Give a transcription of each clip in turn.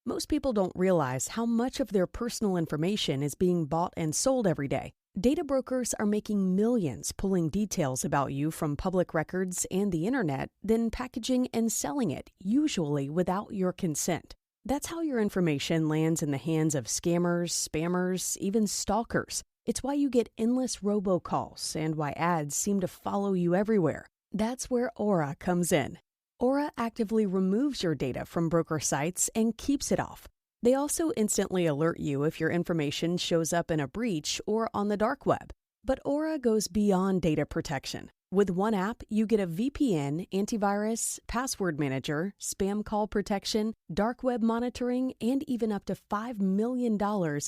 Most people don't realize how much of their personal information is being bought and sold every day. Data brokers are making millions pulling details about you from public records and the internet, then packaging and selling it, usually without your consent. That's how your information lands in the hands of scammers, spammers, even stalkers. It's why you get endless robocalls and why ads seem to follow you everywhere. That's where Aura comes in. Aura actively removes your data from broker sites and keeps it off. They also instantly alert you if your information shows up in a breach or on the dark web. But Aura goes beyond data protection. With one app, you get a VPN, antivirus, password manager, spam call protection, dark web monitoring, and even up to $5 million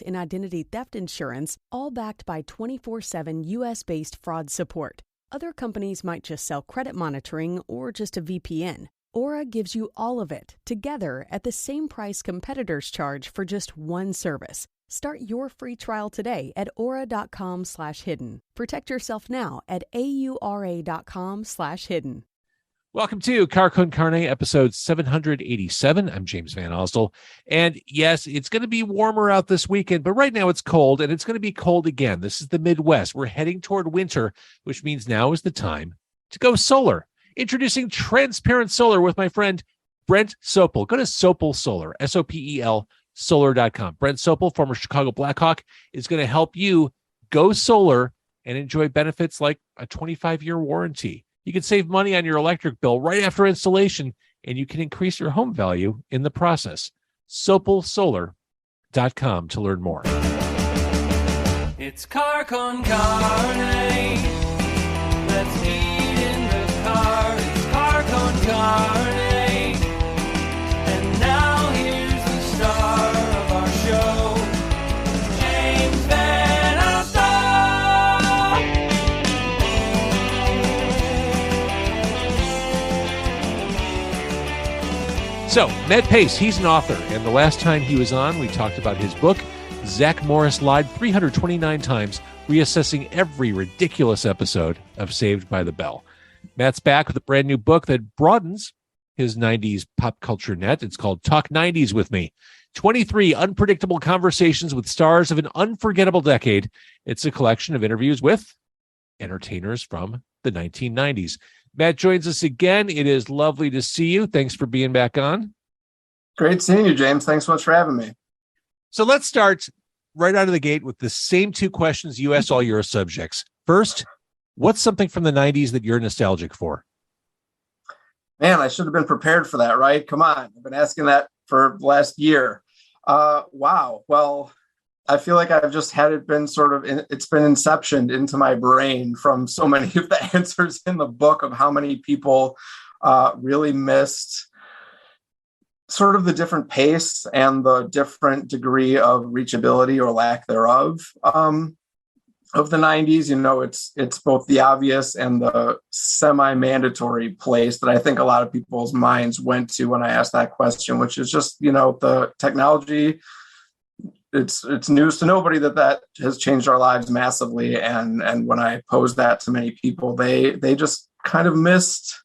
in identity theft insurance, all backed by 24/7 US-based fraud support. Other companies might just sell credit monitoring or just a VPN. Aura gives you all of it, together at the same price competitors charge for just one service. Start your free trial today at aura.com/hidden. Protect yourself now at aura.com/hidden. Welcome to Car Con Carne, episode 787. I'm James Van Osdell. And yes, it's going to be warmer out this weekend, but right now it's cold, and it's going to be cold again. This is the Midwest. We're heading toward winter, which means now is the time to go solar. Introducing transparent solar with my friend Brent Sopel. Go to Sopel Solar, Sopel solar.com. Brent Sopel, former Chicago Blackhawk, is going to help you go solar and enjoy benefits like a 25-year warranty. You can save money on your electric bill right after installation, and you can increase your home value in the process. SopelSolar.com to learn more. It's Car Con Carne. Let's eat in the car. It's Car Con Carne. And now here's the star of our show, James Van Alstyne. So, Matt Pais, he's an author, and the last time he was on, we talked about his book, Zach Morris Lied 329 Times, reassessing every ridiculous episode of Saved by the Bell. Matt's back with a brand new book that broadens his 90s pop culture net. It's called Talk 90s with Me. 23 unpredictable conversations with stars of an unforgettable decade. It's a collection of interviews with entertainers from the 1990s. Matt joins us again. It is lovely to see you. Thanks for being back on. Great seeing you, James. Thanks so much for having me. So let's start right out of the gate with the same two questions you asked all your subjects. First, what's something from the 90s that you're nostalgic for? Man, I should have been prepared for that, right? Come on. I've been asking that for the last year. Wow. Well, I feel like I've just had it been it's been inceptioned into my brain from so many of the answers in the book of how many people really missed sort of the different pace and the different degree of reachability or lack thereof of the 90s. You know, it's both the obvious and the semi-mandatory place that I think a lot of people's minds went to when I asked that question, which is just, you know, the technology. It's news to nobody that has changed our lives massively. And when I posed that to many people, they just kind of missed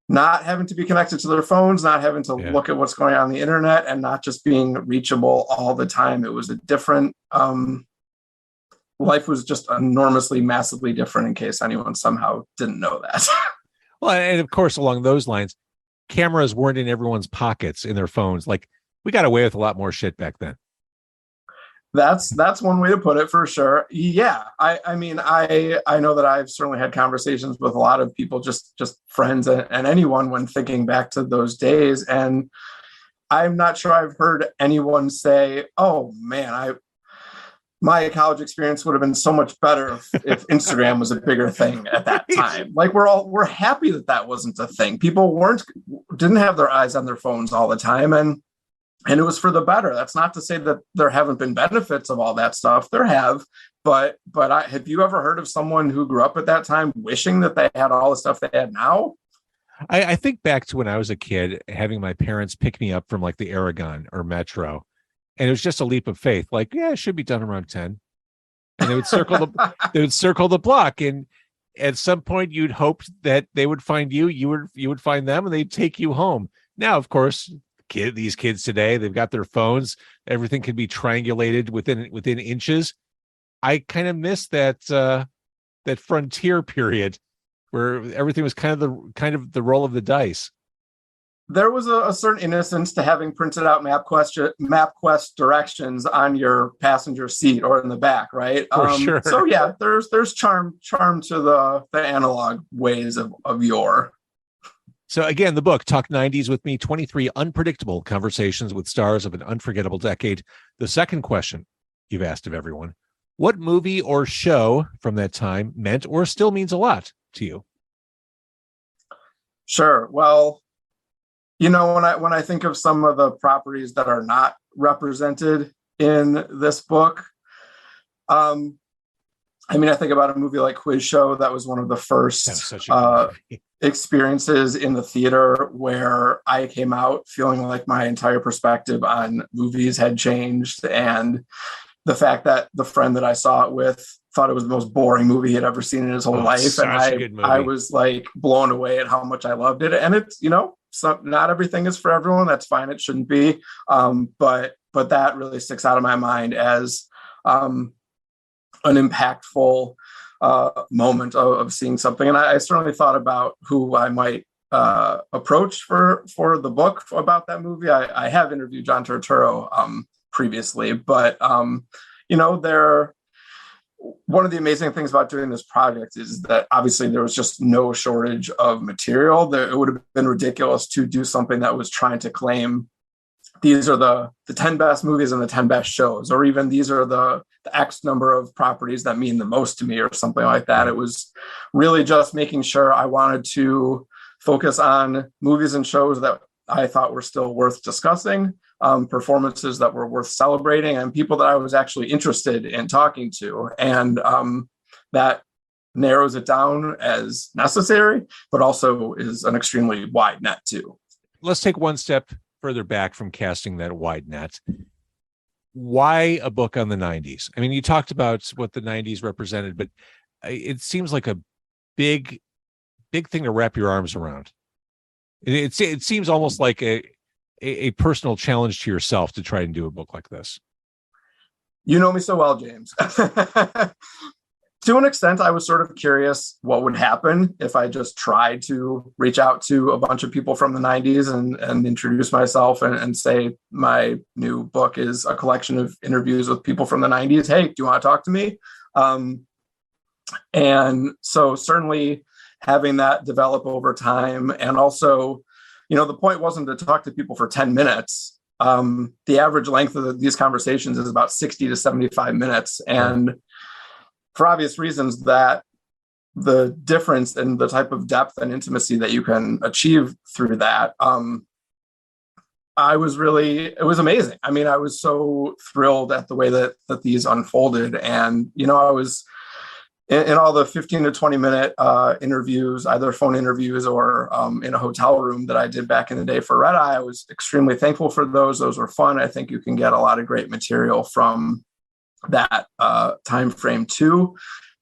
not having to be connected to their phones, not having to look at what's going on the internet, and not just being reachable all the time. It was a different, life was just enormously, massively different, in case anyone somehow didn't know that. Well, and of course, along those lines, cameras weren't in everyone's pockets in their phones. Like, we got away with a lot more shit back then. That's one way to put it, for sure. Yeah. I mean, I know that I've certainly had conversations with a lot of people, just friends and anyone, when thinking back to those days. And I'm not sure I've heard anyone say, oh man, my college experience would have been so much better if Instagram was a bigger thing at that time. Like, we're happy that wasn't a thing. People didn't have their eyes on their phones all the time. And it was for the better. That's not to say that there haven't been benefits of all that stuff. There have, but have you ever heard of someone who grew up at that time wishing that they had all the stuff they had now? I think back to when I was a kid, having my parents pick me up from like the Aragon or Metro, and it was just a leap of faith. Like, yeah, it should be done around 10, and they would circle the block, and at some point you'd hope that they would find you would find them, and they'd take you home. Now, of course, these kids today, they've got their phones. Everything can be triangulated within inches. I kind of miss that frontier period where everything was kind of the roll of the dice. There was a certain innocence to having printed out MapQuest directions on your passenger seat or in the back, right? For sure. So yeah, there's charm to the analog ways of yore. So again, the book, Talk 90s with Me, 23 Unpredictable Conversations with Stars of an Unforgettable Decade. The second question you've asked of everyone: what movie or show from that time meant or still means a lot to you? Sure. Well, when I think of some of the properties that are not represented in this book, I think about a movie like Quiz Show. That was one of the first experiences in the theater where I came out feeling like my entire perspective on movies had changed, and the fact that the friend that I saw it with thought it was the most boring movie he'd ever seen in his whole life, and I was like blown away at how much I loved it. And it's not everything is for everyone. That's fine. It shouldn't be. But that really sticks out of my mind as an impactful moment of seeing something. And I certainly thought about who I might approach for the book about that movie. I have interviewed John Turturro previously, but one of the amazing things about doing this project is that obviously there was just no shortage of material. It would have been ridiculous to do something that was trying to claim these are the 10 best movies and the 10 best shows, or even these are the X number of properties that mean the most to me, or something like that. It was really just making sure I wanted to focus on movies and shows that I thought were still worth discussing, performances that were worth celebrating, and people that I was actually interested in talking to. And that narrows it down as necessary, but also is an extremely wide net too. Let's take one step further back from casting that wide net. Why a book on the 90s? I mean, you talked about what the 90s represented, but it seems like a big thing to wrap your arms around. It seems almost like a personal challenge to yourself to try and do a book like this. You know me so well, James. To an extent, I was sort of curious what would happen if I just tried to reach out to a bunch of people from the 90s and introduce myself and say my new book is a collection of interviews with people from the 90s. Hey, do you want to talk to me? And so certainly having that develop over time. And also, the point wasn't to talk to people for 10 minutes. The average length of these conversations is about 60 to 75 minutes. And for obvious reasons, that the difference in the type of depth and intimacy that you can achieve through that, it was amazing. I mean, I was so thrilled at the way that these unfolded. And, I was in all the 15 to 20 minute interviews, either phone interviews or in a hotel room that I did back in the day for Red Eye. I was extremely thankful for those. Those were fun. I think you can get a lot of great material from that time frame too.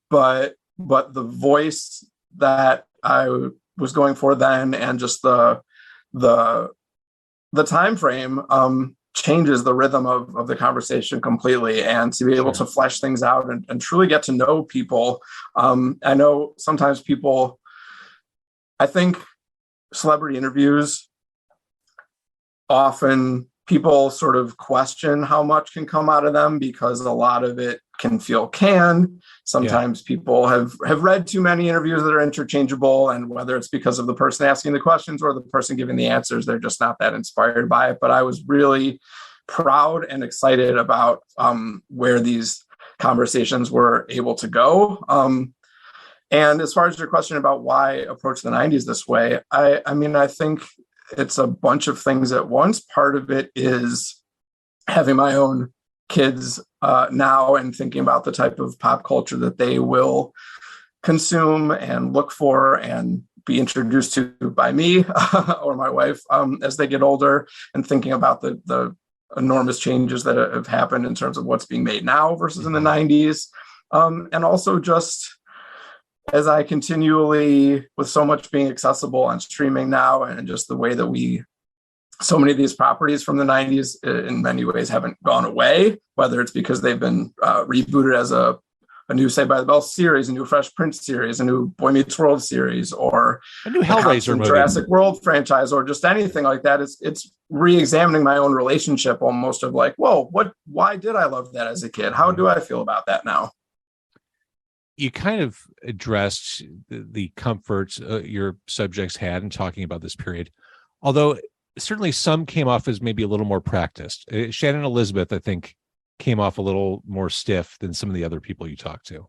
But the voice that I was going for then, and just the time frame changes the rhythm of the conversation completely. And to be able to flesh things out and truly get to know people. I know sometimes I think celebrity interviews, often people sort of question how much can come out of them because a lot of it can feel canned. Sometimes people have read too many interviews that are interchangeable, and whether it's because of the person asking the questions or the person giving the answers, they're just not that inspired by it. But I was really proud and excited about where these conversations were able to go. And as far as your question about why approach the 90s this way, I think it's a bunch of things at once. Part of it is having my own kids now and thinking about the type of pop culture that they will consume and look for and be introduced to by me or my wife as they get older, and thinking about the enormous changes that have happened in terms of what's being made now versus in the 90s. And also just as I continually, with so much being accessible on streaming now, and just the way that we so many of these properties from the 90s in many ways haven't gone away, whether it's because they've been rebooted as a new Saved by the Bell series, a new Fresh Prince series, a new Boy Meets World series, or a new Hellraiser movie, Jurassic World franchise, or just anything like that. It's re-examining my own relationship almost of like, whoa, why did I love that as a kid? How do I feel about that now? You kind of addressed the comforts your subjects had in talking about this period, although certainly some came off as maybe a little more practiced. Shannon Elizabeth, I think, came off a little more stiff than some of the other people you talked to.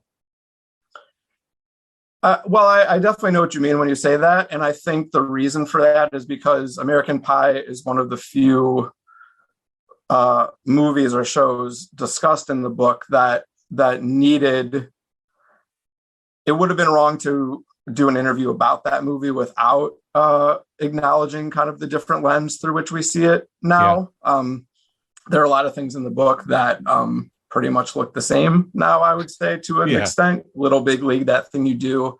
Well, I definitely know what you mean when you say that. And I think the reason for that is because American Pie is one of the few movies or shows discussed in the book that needed, it would have been wrong to do an interview about that movie without acknowledging kind of the different lens through which we see it now. Yeah. There are a lot of things in the book that pretty much look the same now, I would say, to an extent. Little Big League, that thing you do.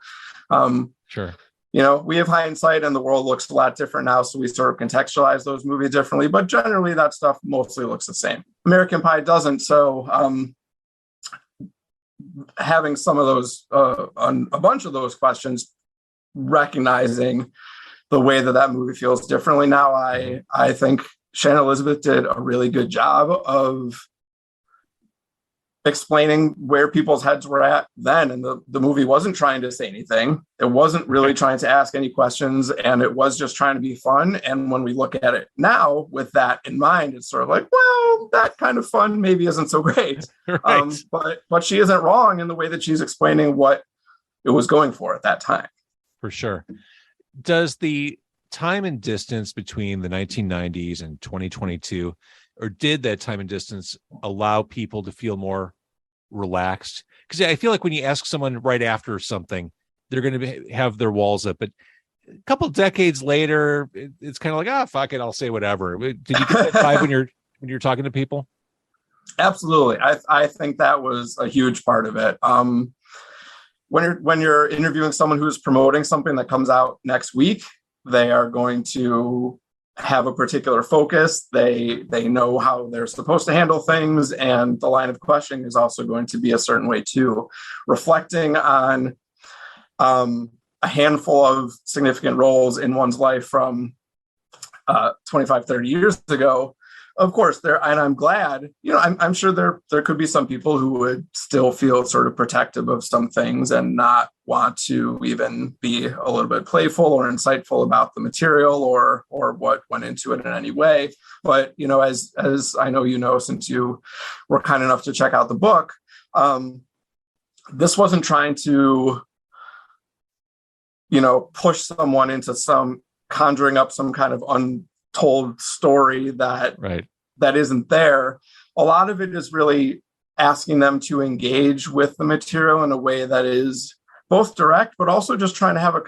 Sure. You know, we have hindsight and the world looks a lot different now, so we sort of contextualize those movies differently. But generally, that stuff mostly looks the same. American Pie doesn't. So having some of those, a bunch of those questions, recognizing the way that movie feels differently now, I think Shannon Elizabeth did a really good job of explaining where people's heads were at then. And the movie wasn't trying to say anything. It wasn't really trying to ask any questions, and it was just trying to be fun. And when we look at it now with that in mind, it's sort of like, well, that kind of fun maybe isn't so great. Right. But she isn't wrong in the way that she's explaining what it was going for at that time. For sure. Does the time and distance between the 1990s and 2022, or did that time and distance allow people to feel more relaxed? Because I feel like when you ask someone right after something, they're going to have their walls up. But a couple of decades later, it's kind of like, fuck it, I'll say whatever. Did you get that vibe when you're talking to people? Absolutely. I think that was a huge part of it. When you're interviewing someone who's promoting something that comes out next week, they are going to have a particular focus. They know how they're supposed to handle things, and the line of questioning is also going to be a certain way too. Reflecting on a handful of significant roles in one's life from 25, 30 years ago. Of course, and I'm glad, I'm sure there could be some people who would still feel sort of protective of some things and not want to even be a little bit playful or insightful about the material or what went into it in any way. But, as I know, since you were kind enough to check out the book, this wasn't trying to, push someone into conjuring up some kind of untold story that isn't there. A lot of it is really asking them to engage with the material in a way that is both direct, but also just trying to have I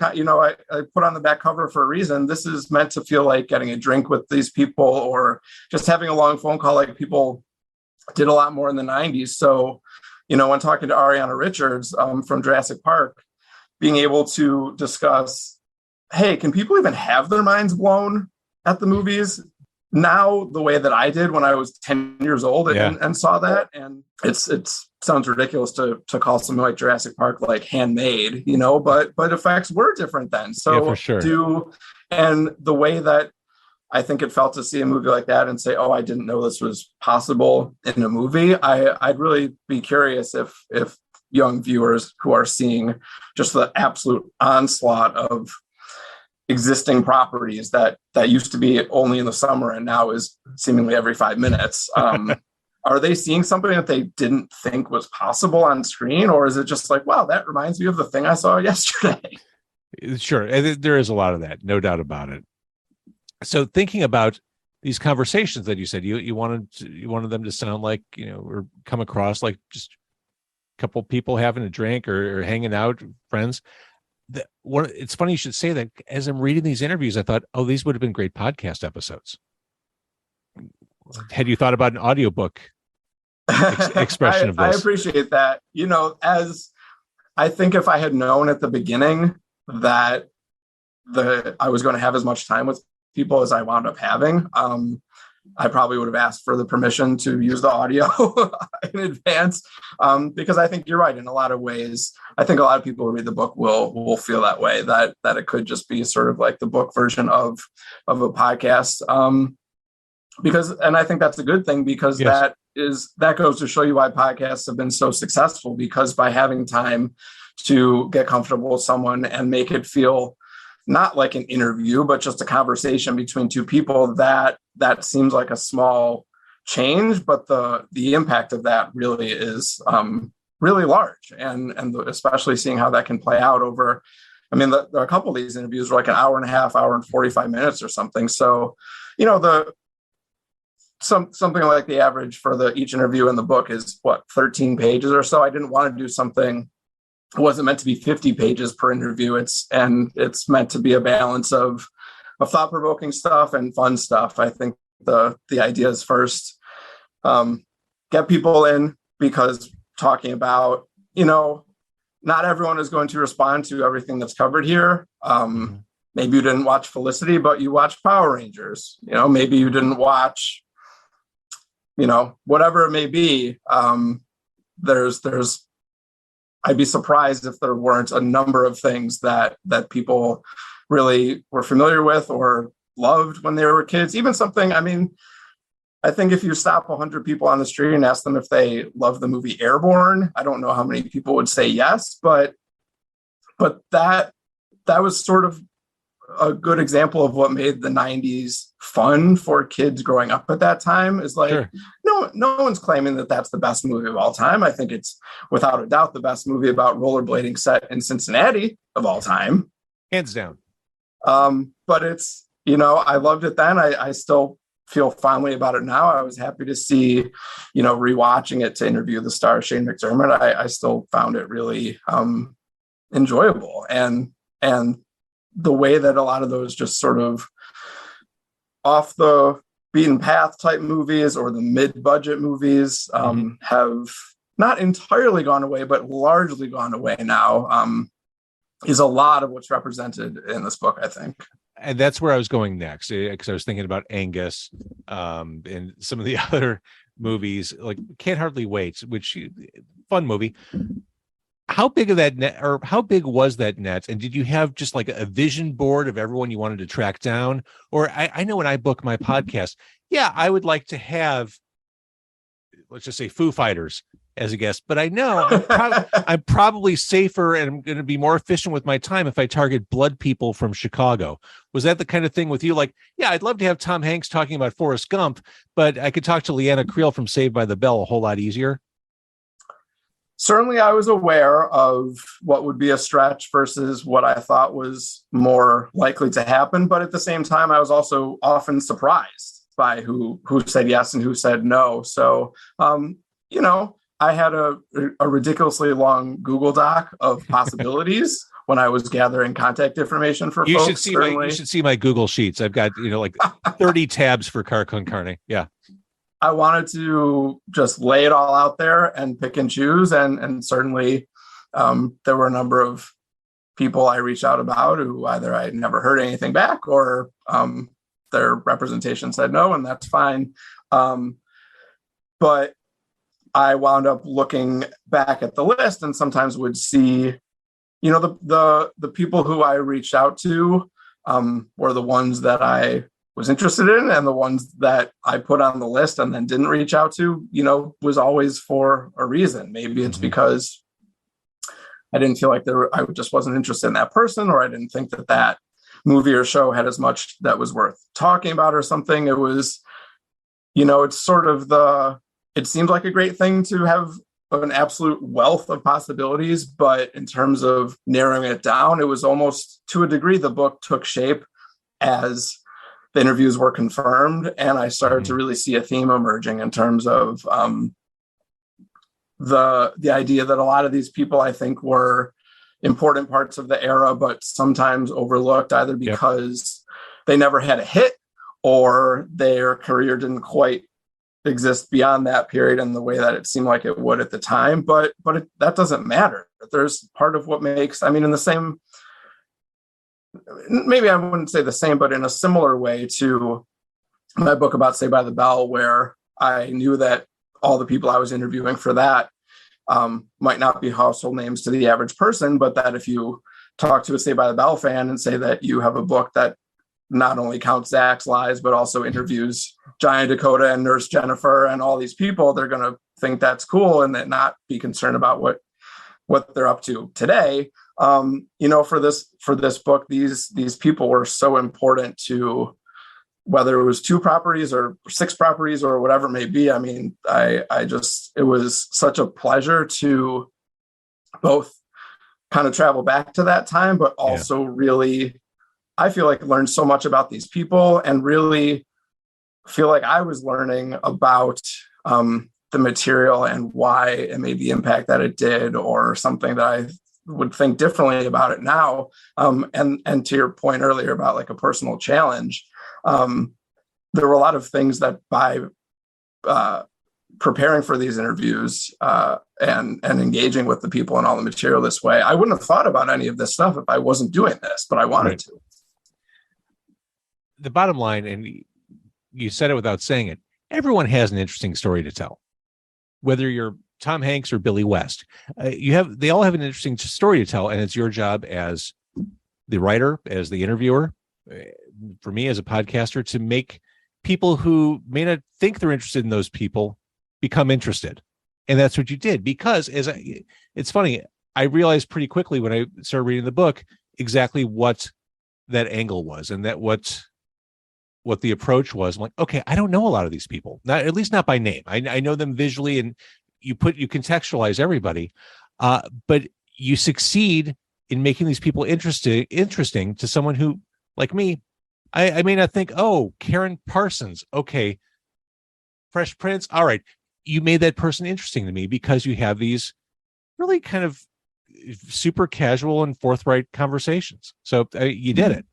put on the back cover for a reason. This is meant to feel like getting a drink with these people or just having a long phone call like people did a lot more in the 90s. So, when talking to Ariana Richards from Jurassic Park, being able to discuss, hey, can people even have their minds blown at the movies now the way that I did when I was 10 years old and saw that? And it sounds ridiculous to call something like Jurassic Park like handmade, but effects were different then. So for sure. And the way that I think it felt to see a movie like that and say, oh, I didn't know this was possible in a movie. I'd really be curious if young viewers who are seeing just the absolute onslaught of existing properties that used to be only in the summer and now is seemingly every 5 minutes. Are they seeing something that they didn't think was possible on screen? Or is it just like, wow, that reminds me of the thing I saw yesterday? Sure. And there is a lot of that, no doubt about it. So thinking about these conversations that you said, you wanted them to sound like, or come across like just a couple people having a drink or hanging out, friends. It's funny you should say that. As I'm reading these interviews, I thought, oh, these would have been great podcast episodes. Had you thought about an audiobook expression of this? I appreciate that. As I think if I had known at the beginning that I was going to have as much time with people as I wound up having. I probably would have asked for the permission to use the audio in advance, because I think you're right. In a lot of ways, I think a lot of people who read the book will feel that way, that it could just be sort of like the book version of a podcast. And I think that's a good thing, because Yes. that goes to show you why podcasts have been so successful, because by having time to get comfortable with someone and make it feel not like an interview, but just a conversation between two people, that seems like a small change, but the impact of that really is really large. And especially seeing how that can play out over, I mean, a couple of these interviews were like an hour and a half, hour and 45 minutes or something. So, something like the average for each interview in the book is 13 pages or so. I didn't want to do something. It wasn't meant to be 50 pages per interview. It's meant to be a balance of thought-provoking stuff and fun stuff. I think the idea is first, get people in, because talking about, not everyone is going to respond to everything that's covered here. Maybe you didn't watch Felicity, but you watched Power Rangers. Maybe you didn't watch, whatever it may be. I'd be surprised if there weren't a number of things that people really were familiar with or loved when they were kids. Even something, I mean, I think if you stop 100 people on the street and ask them if they love the movie Airborne, I don't know how many people would say yes, but that was sort of a good example of what made the 90s fun for kids growing up at that time. Is like, Sure. No one's claiming that that's the best movie of all time. I think it's without a doubt the best movie about rollerblading set in Cincinnati of all time. Hands down. But it's, I loved it then. I still feel fondly about it now. I was happy to see, rewatching it to interview the star Shane McDermott. I still found it really enjoyable. And the way that a lot of those just sort of off the beaten path type movies or the mid-budget movies have not entirely gone away, but largely gone away now, is a lot of what's represented in this book, I think. And that's where I was going next, because I was thinking about Angus and some of the other movies, like Can't Hardly Wait, which fun movie. How big of that net, or how big was that net? And did you have just like a vision board of everyone you wanted to track down? Or I know when I book my podcast, I would like to have, let's just say, Foo Fighters as a guest, but I know I'm probably safer and I'm going to be more efficient with my time if I target blood people from Chicago. Was that the kind of thing with you? Like, I'd love to have Tom Hanks talking about Forrest Gump, but I could talk to Leanna Creel from Saved by the Bell a whole lot easier. Certainly, I was aware of what would be a stretch versus what I thought was more likely to happen. But at the same time, I was also often surprised by who said yes and who said no. So, I had a ridiculously long Google Doc of possibilities when I was gathering contact information for You folks. You should see my Google Sheets. I've got, like 30 tabs for Car Con Carne. Yeah. I wanted to just lay it all out there and pick and choose. And certainly there were a number of people I reached out about who either I had never heard anything back or their representation said no, and that's fine. But I wound up looking back at the list and sometimes would see, the people who I reached out to were the ones that I was interested in, and the ones that I put on the list and then didn't reach out to, was always for a reason. Maybe it's because I didn't feel like I just wasn't interested in that person, or I didn't think that movie or show had as much that was worth talking about or something. It was, it's sort of it seems like a great thing to have an absolute wealth of possibilities, but in terms of narrowing it down, it was almost, to a degree, the book took shape as the interviews were confirmed, and I started to really see a theme emerging in terms of the idea that a lot of these people, I think, were important parts of the era, but sometimes overlooked, either because they never had a hit or their career didn't quite exist beyond that period in the way that it seemed like it would at the time. But that doesn't matter. There's part of what makes, in the same maybe I wouldn't say the same, but in a similar way to my book about Saved by the Bell, where I knew that all the people I was interviewing for that might not be household names to the average person, but that if you talk to a Saved by the Bell fan and say that you have a book that not only counts Zach's lies, but also interviews Giant Dakota and Nurse Jennifer and all these people, they're going to think that's cool and that not be concerned about what they're up to today. For this book, these people were so important to, whether it was 2 properties or 6 properties or whatever it may be. I mean, it was such a pleasure to both kind of travel back to that time, but also really, I feel like learned so much about these people and really feel like I was learning about the material and why it made the impact that it did, or something that I would think differently about it now. And to your point earlier about like a personal challenge, there were a lot of things that by preparing for these interviews and engaging with the people and all the material this way, I wouldn't have thought about any of this stuff if I wasn't doing this, but I wanted to. The bottom line, and you said it without saying it, everyone has an interesting story to tell, whether you're Tom Hanks or Billy West. They all have an interesting story to tell, and it's your job as the writer, as the interviewer, for me as a podcaster, to make people who may not think they're interested in those people become interested. And that's what you did, because it's funny, I realized pretty quickly when I started reading the book exactly what that angle was, and that what the approach was. I'm like, okay, I don't know a lot of these people, not, at least not by name. I know them visually, and you contextualize everybody, but you succeed in making these people interesting to someone who, like me, I may not think, oh, Karen Parsons, okay, Fresh Prince, all right. You made that person interesting to me because you have these really kind of super casual and forthright conversations. So you did it.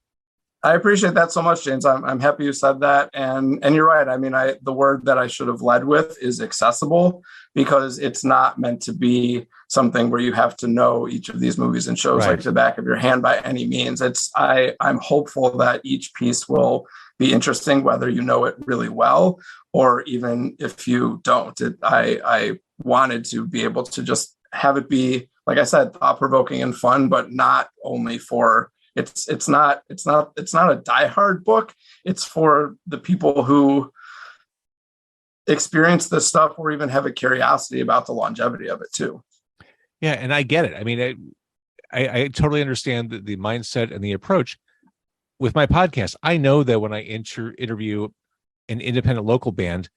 I appreciate that so much, James. I'm happy you said that. And you're right. I mean, the word that I should have led with is accessible, because it's not meant to be something where you have to know each of these movies and shows like the back of your hand by any means. I'm hopeful that each piece will be interesting, whether you know it really well, or even if you don't. I wanted to be able to just have it be, like I said, thought-provoking and fun, but not only for, it's not a diehard book. It's for the people who experience this stuff or even have a curiosity about the longevity of it too. Yeah. And I get it. I mean, I totally understand the mindset and the approach with my podcast. I know that when I interview an independent local band,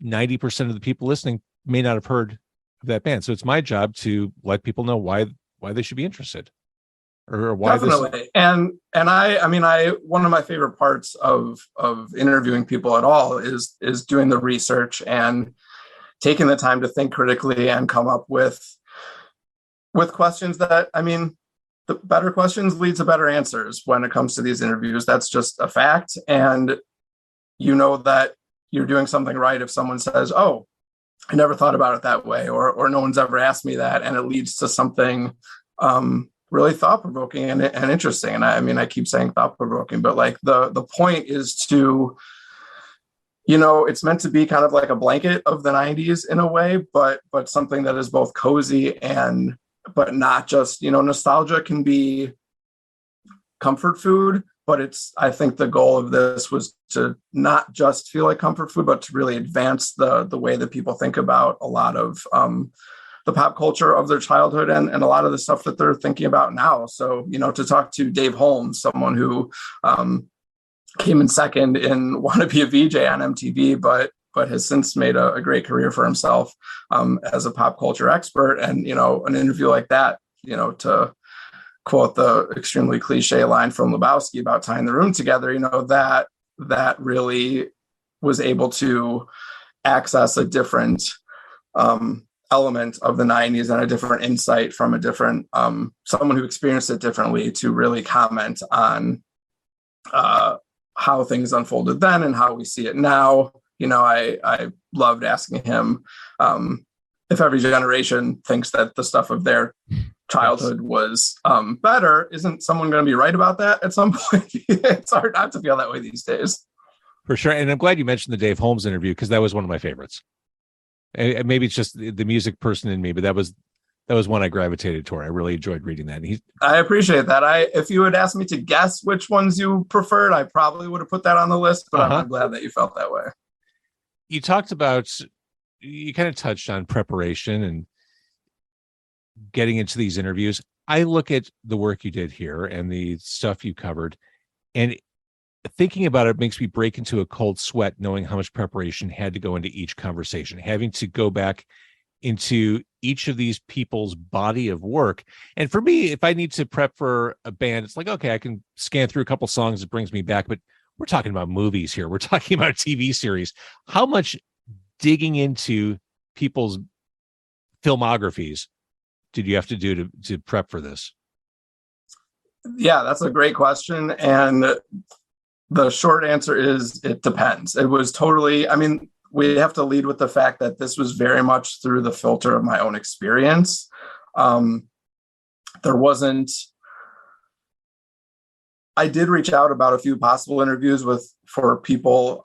90% of the people listening may not have heard of that band. So it's my job to let people know why they should be interested. Or why definitely. And I one of my favorite parts of interviewing people at all is doing the research and taking the time to think critically and come up with questions that, I mean, the better questions lead to better answers when it comes to these interviews. That's just a fact. And you know that you're doing something right if someone says, oh, I never thought about it that way, or no one's ever asked me that, and it leads to something really thought-provoking and interesting. And I keep saying thought-provoking, but like the point is to, it's meant to be kind of like a blanket of the 90s in a way, but something that is both cozy but not just, nostalgia can be comfort food, but I think the goal of this was to not just feel like comfort food, but to really advance the way that people think about a lot of the pop culture of their childhood and a lot of the stuff that they're thinking about now. So, to talk to Dave Holmes, someone who came in second in Wanna Be a VJ on MTV, but has since made a great career for himself as a pop culture expert. And, an interview like that, to quote the extremely cliche line from Lebowski about tying the room together, that really was able to access a different element of the 90s and a different insight from a different someone who experienced it differently to really comment on how things unfolded then and how we see it now. I loved asking him if every generation thinks that the stuff of their childhood was better. Isn't someone going to be right about that at some point? It's hard not to feel that way these days. For sure. And I'm glad you mentioned the Dave Holmes interview, because that was one of my favorites. And maybe it's just the music person in me, but that was one I gravitated toward. I really enjoyed reading that. And I appreciate that. If you had asked me to guess which ones you preferred, I probably would have put that on the list, but I'm glad that you felt that way. You kind of touched on preparation and getting into these interviews. I look at the work you did here and the stuff you covered, and thinking about it makes me break into a cold sweat, knowing how much preparation had to go into each conversation, having to go back into each of these people's body of work. And for me, if I need to prep for a band, it's like, okay, I can scan through a couple songs, it brings me back, but we're talking about movies here. We're talking about TV series. How much digging into people's filmographies did you have to do to prep for this? Yeah, that's a great question. And the short answer is it depends. It was totally, we have to lead with the fact that this was very much through the filter of my own experience. I did reach out about a few possible interviews for people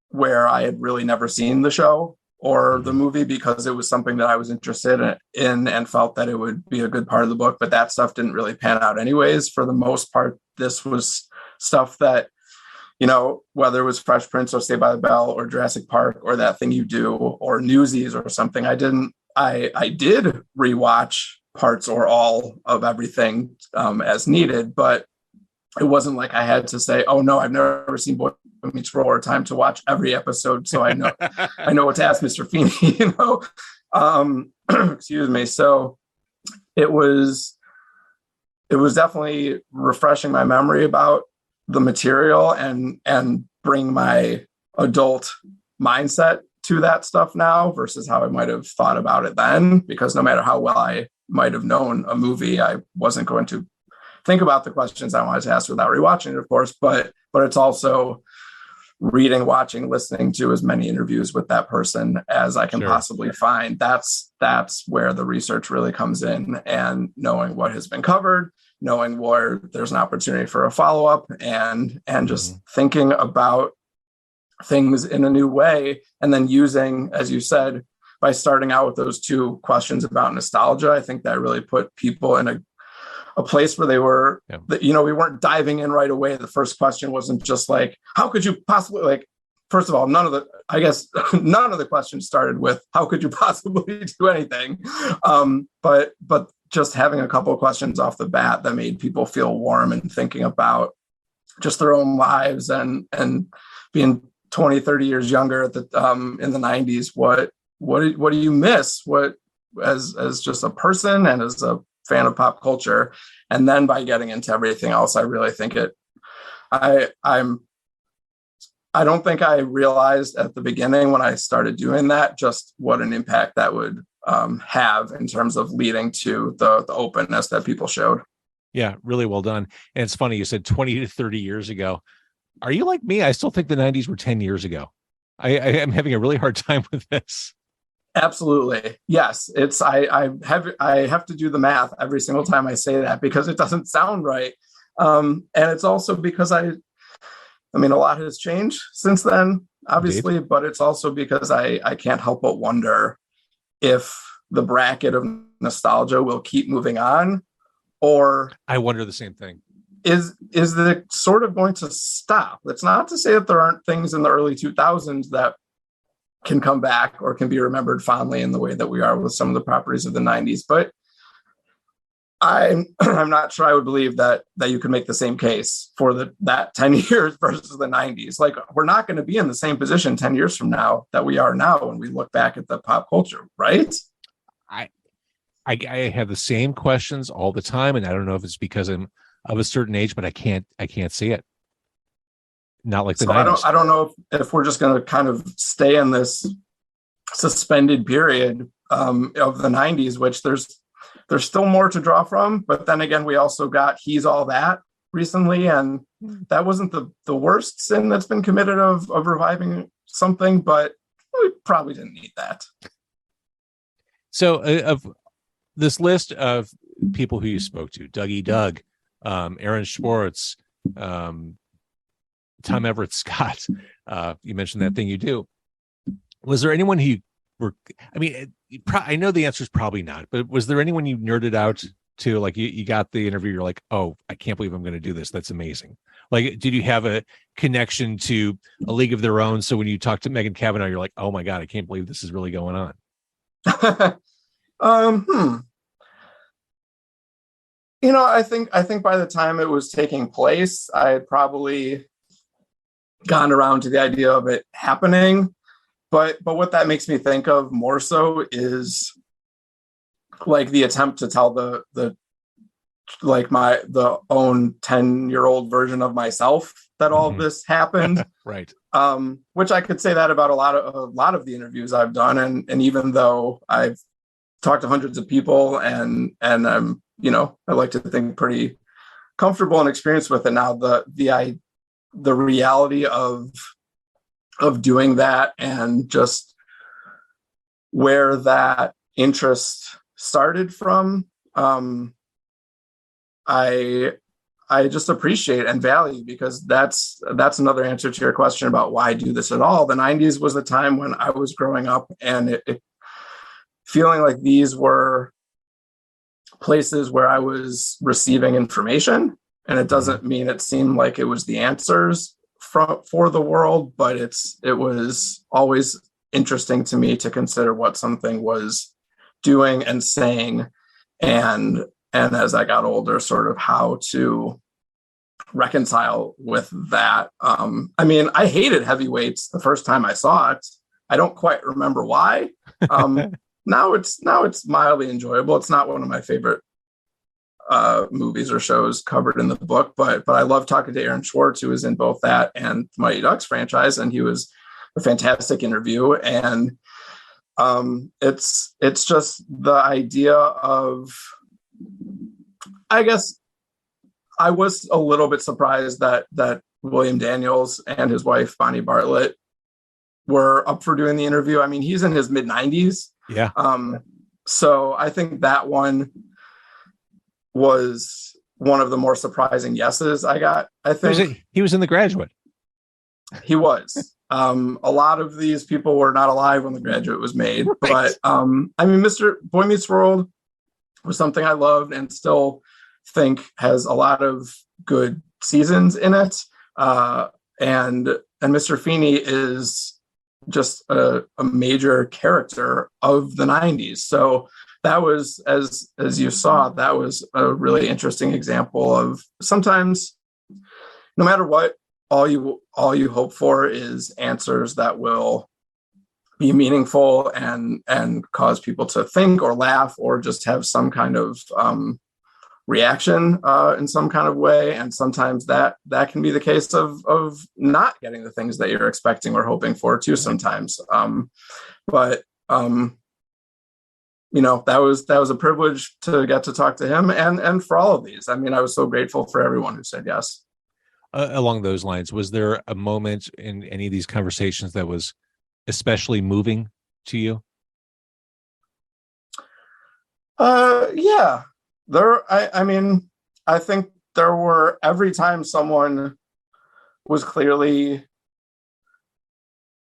where I had really never seen the show or the movie, because it was something that I was interested in and felt that it would be a good part of the book. But that stuff didn't really pan out anyways. For the most part, this was stuff that, whether it was Fresh Prince or Saved by the Bell or Jurassic Park or That Thing You Do or Newsies or something, I did rewatch parts or all of everything as needed, but it wasn't like I had to say, oh no, I've never seen Boy Meets World, or time to watch every episode, so I know I know what to ask Mr. Feeney, excuse me. So it was definitely refreshing my memory about the material and bring my adult mindset to that stuff now versus how I might have thought about it then, because no matter how well I might have known a movie, I wasn't going to think about the questions I wanted to ask without rewatching it, of course, but it's also reading, watching, listening to as many interviews with that person as I can possibly find. That's where the research really comes in, and knowing what has been covered, knowing where there's an opportunity for a follow-up, and just thinking about things in a new way. And then using, as you said, by starting out with those two questions about nostalgia, I think that really put people in a place where they were, we weren't diving in right away. The first question wasn't just like, how could you possibly, first of all, none of the questions started with, how could you possibly do anything? But just having a couple of questions off the bat that made people feel warm and thinking about just their own lives and being 20, 30 years younger at the in the 90s, what do you miss? What as just a person and as a fan of pop culture? And then by getting into everything else, I really think I don't think I realized at the beginning when I started doing that just what an impact that would have in terms of leading to the openness that people showed. Yeah, really well done. And it's funny, you said 20 to 30 years ago. Are you like me? I still think the 90s were 10 years ago. I am having a really hard time with this. Absolutely. Yes. I have to do the math every single time I say that because it doesn't sound right. And it's also because a lot has changed since then, obviously, Indeed. But it's also because I can't help but wonder if the bracket of nostalgia will keep moving on, or I wonder the same thing. Is it sort of going to stop? That's not to say that there aren't things in the early 2000s that can come back or can be remembered fondly in the way that we are with some of the properties of the 90s. But I'm not sure I would believe that you could make the same case for that 10 years versus the 90s. Like, we're not going to be in the same position 10 years from now that we are now when we look back at the pop culture, right? I have the same questions all the time, and I don't know if it's because I'm of a certain age, but I can't see it. Not like the 90s. I don't know if we're just going to kind of stay in this suspended period of the 90s, which there's still more to draw from. But then again, we also got He's All That recently, and that wasn't the worst sin that's been committed of reviving something, but we probably didn't need that. So of this list of people who you spoke to, Dougie Doug, Aaron Schwartz, Tom Everett Scott. You mentioned that thing you do. Was there anyone who you were, I mean, I know the answer is probably not, but was there anyone you nerded out to? Like you got the interview, you're like, oh, I can't believe I'm going to do this. That's amazing. Like, did you have a connection to A League of Their Own? So when you talk to Megan Cavanaugh, you're like, oh my God, I can't believe this is really going on. I think by the time it was taking place, I had probably gone around to the idea of it happening. But what that makes me think of more so is like the attempt to tell the own 10-year-old version of myself that all of this happened. Right. Which I could say that about a lot of the interviews I've done. And even though I've talked to hundreds of people and I'm, I like to think pretty comfortable and experienced with it now, the reality of doing that and just where that interest started from, I just appreciate and value, because that's another answer to your question about why I do this at all. The 90s was the time when I was growing up, and it feeling like these were places where I was receiving information. And it doesn't mean it seemed like it was the answers for the world, but it was always interesting to me to consider what something was doing and saying, and as I got older, sort of how to reconcile with that. I hated heavyweights the first time I saw it. I don't quite remember why. Now it's mildly enjoyable. It's not one of my favorite movies or shows covered in the book, but I love talking to Aaron Schwartz, who was in both that and the Mighty Ducks franchise, and he was a fantastic interview. And it's just the idea of, I guess I was a little bit surprised that William Daniels and his wife Bonnie Bartlett were up for doing the interview. I mean, he's in his mid-90s. Yeah. So I think that one was one of the more surprising yeses I got. I think he was in The Graduate. He was. A lot of these people were not alive when The Graduate was made, right. But Mr. Boy Meets World was something I loved and still think has a lot of good seasons in it. And Mr. Feeney is just a major character of the 90s. So that was, as you saw, that was a really interesting example of sometimes, no matter what, all you hope for is answers that will be meaningful and cause people to think or laugh or just have some kind of reaction in some kind of way. And sometimes that can be the case of not getting the things that you're expecting or hoping for too sometimes. That was a privilege to get to talk to him and for all of these. I mean, I was so grateful for everyone who said yes. Along those lines, was there a moment in any of these conversations that was especially moving to you? Yeah. I think there were, every time someone was clearly,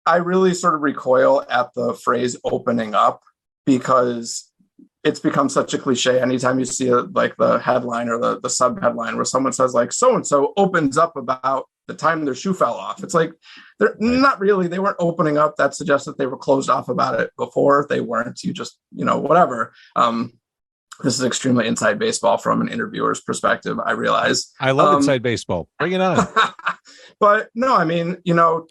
I really sort of recoil at the phrase opening up, because it's become such a cliche. Anytime you see the headline or the sub headline where someone says like, so-and-so opens up about the time their shoe fell off. It's like, they're not really, they weren't opening up. That suggests that they were closed off about it before. They weren't, you just, whatever. This is extremely inside baseball from an interviewer's perspective, I realize. I love inside baseball. Bring it on. But no,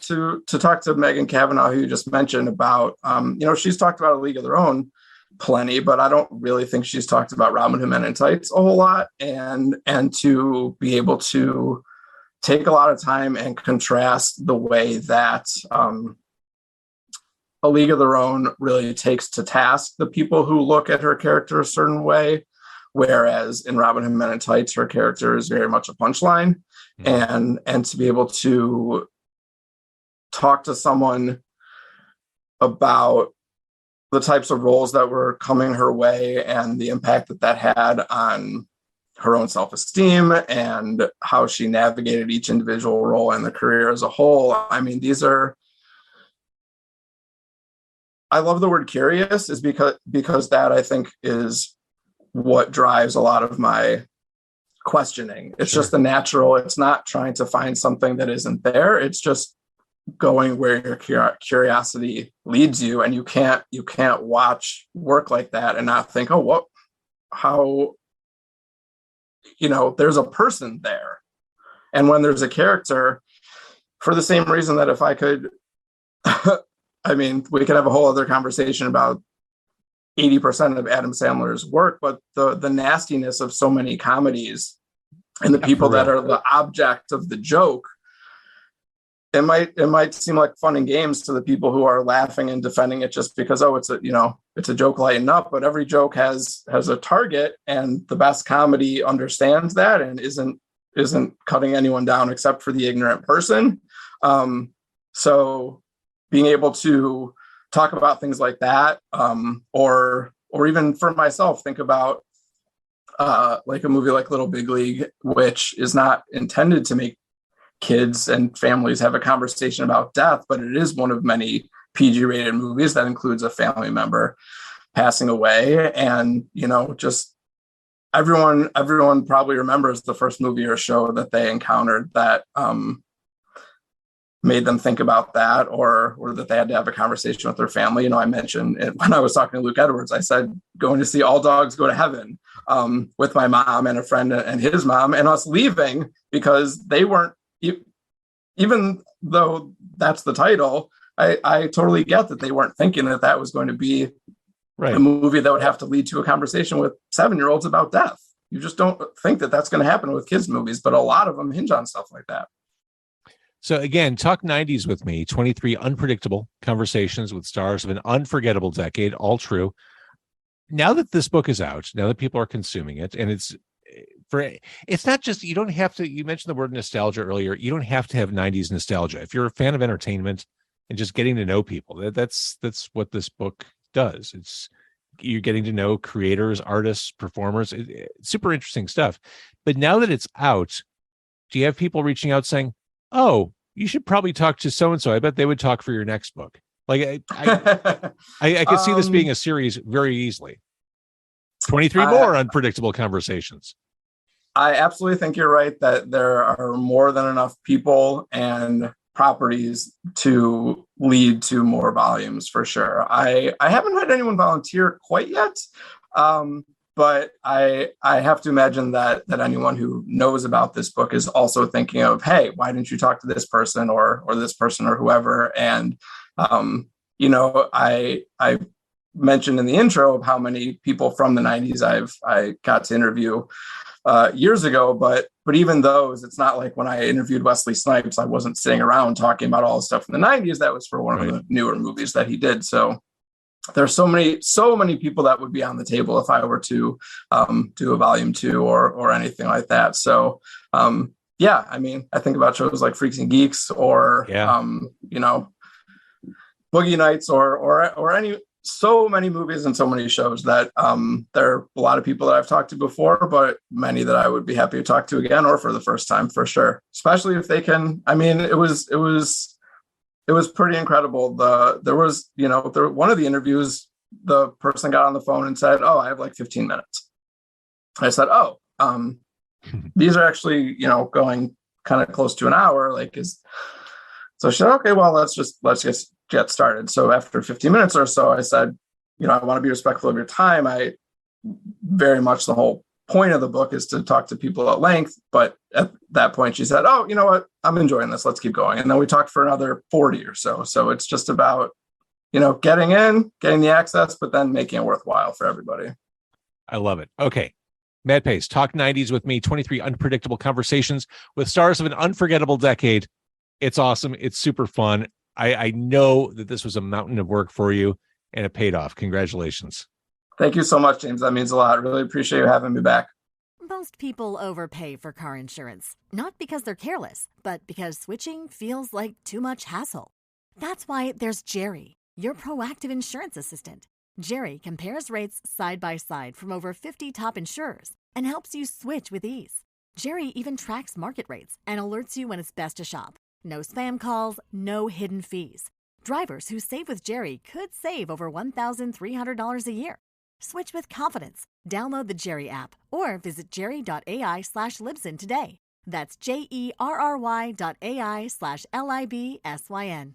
to talk to Megan Cavanaugh, who you just mentioned about, she's talked about A League of Their Own plenty, but I don't really think she's talked about Robin Hood Men in Tights a whole lot. And to be able to take a lot of time and contrast the way that A League of Their Own really takes to task the people who look at her character a certain way, whereas in Robin Hood Men in Tights, her character is very much a punchline. Mm-hmm. And to be able to talk to someone about the types of roles that were coming her way and the impact that that had on her own self-esteem and how she navigated each individual role and the career as a whole. I mean, I love the word curious is because that I think is what drives a lot of my questioning. It's just the natural. It's not trying to find something that isn't there. It's just going where your curiosity leads you. And you can't watch work like that and not think, oh, how, there's a person there. And when there's a character, for the same reason that if I could, I mean, we could have a whole other conversation about 80% of Adam Sandler's work, but the nastiness of so many comedies and the people that are the object of the joke, it might seem like fun and games to the people who are laughing and defending it just because, it's a joke, lighten up, but every joke has a target, and the best comedy understands that and isn't cutting anyone down except for the ignorant person. So being able to talk about things like that, or even for myself, think about like a movie like Little Big League, which is not intended to make kids and families have a conversation about death, but it is one of many PG-rated movies that includes a family member passing away. And, just everyone probably remembers the first movie or show that they encountered that made them think about that, or that they had to have a conversation with their family. I mentioned it when I was talking to Luke Edwards, I said, going to see All Dogs Go to Heaven with my mom and a friend and his mom, and us leaving because they weren't, even though that's the title, I totally get that they weren't thinking that was going to be a movie that would have to lead to a conversation with 7-year-olds about death. You just don't think that that's going to happen with kids' movies, but a lot of them hinge on stuff like that. So again, talk 90s with me, 23 unpredictable conversations with stars of an unforgettable decade, all true. Now that this book is out, now that people are consuming it, and it's not just, you don't have to, you mentioned the word nostalgia earlier, you don't have to have 90s nostalgia. If you're a fan of entertainment and just getting to know people, that's what this book does. You're getting to know creators, artists, performers, super interesting stuff. But now that it's out, do you have people reaching out saying, oh, you should probably talk to so-and-so. I bet they would talk for your next book. Like I could see this being a series very easily. 23 more unpredictable conversations. I absolutely think you're right that there are more than enough people and properties to lead to more volumes for sure. I haven't had anyone volunteer quite yet. But I have to imagine that anyone who knows about this book is also thinking of, hey, why didn't you talk to this person or this person or whoever? And, I mentioned in the intro of how many people from the 90s I got to interview years ago. But even those, it's not like when I interviewed Wesley Snipes, I wasn't sitting around talking about all the stuff in the 90s. That was for one of the newer movies that he did. So there's so many people that would be on the table if I were to do a volume 2 or anything like that. So I mean, I think about shows like Freaks and Geeks or Boogie Nights or any, so many movies and so many shows that there are a lot of people that I've talked to before, but many that I would be happy to talk to again or for the first time for sure. Especially if they can. I mean, it was pretty incredible. There was one of the interviews, the person got on the phone and said, "Oh, I have like 15 minutes." I said, "Oh, these are actually, going kind of close to an hour. So she said, okay, well, let's just get started." So after 15 minutes or so, I said, I want to be respectful of your time. I very much, the whole point of the book is to talk to people at length. But at that point she said, "Oh, you know what? I'm enjoying this. Let's keep going." And then we talked for another 40 or so. So it's just about, getting the access, but then making it worthwhile for everybody. I love it. Okay. Matt Pais, talk 90s with me, 23 unpredictable conversations with stars of an unforgettable decade. It's awesome. It's super fun. I know that this was a mountain of work for you and it paid off. Congratulations. Thank you so much, James. That means a lot. Really appreciate you having me back. Most people overpay for car insurance, not because they're careless, but because switching feels like too much hassle. That's why there's Jerry, your proactive insurance assistant. Jerry compares rates side by side from over 50 top insurers and helps you switch with ease. Jerry even tracks market rates and alerts you when it's best to shop. No spam calls, no hidden fees. Drivers who save with Jerry could save over $1,300 a year. Switch with confidence. Download the Jerry app or visit jerry.ai/Libsyn today. That's JERRY.ai/LIBSYN.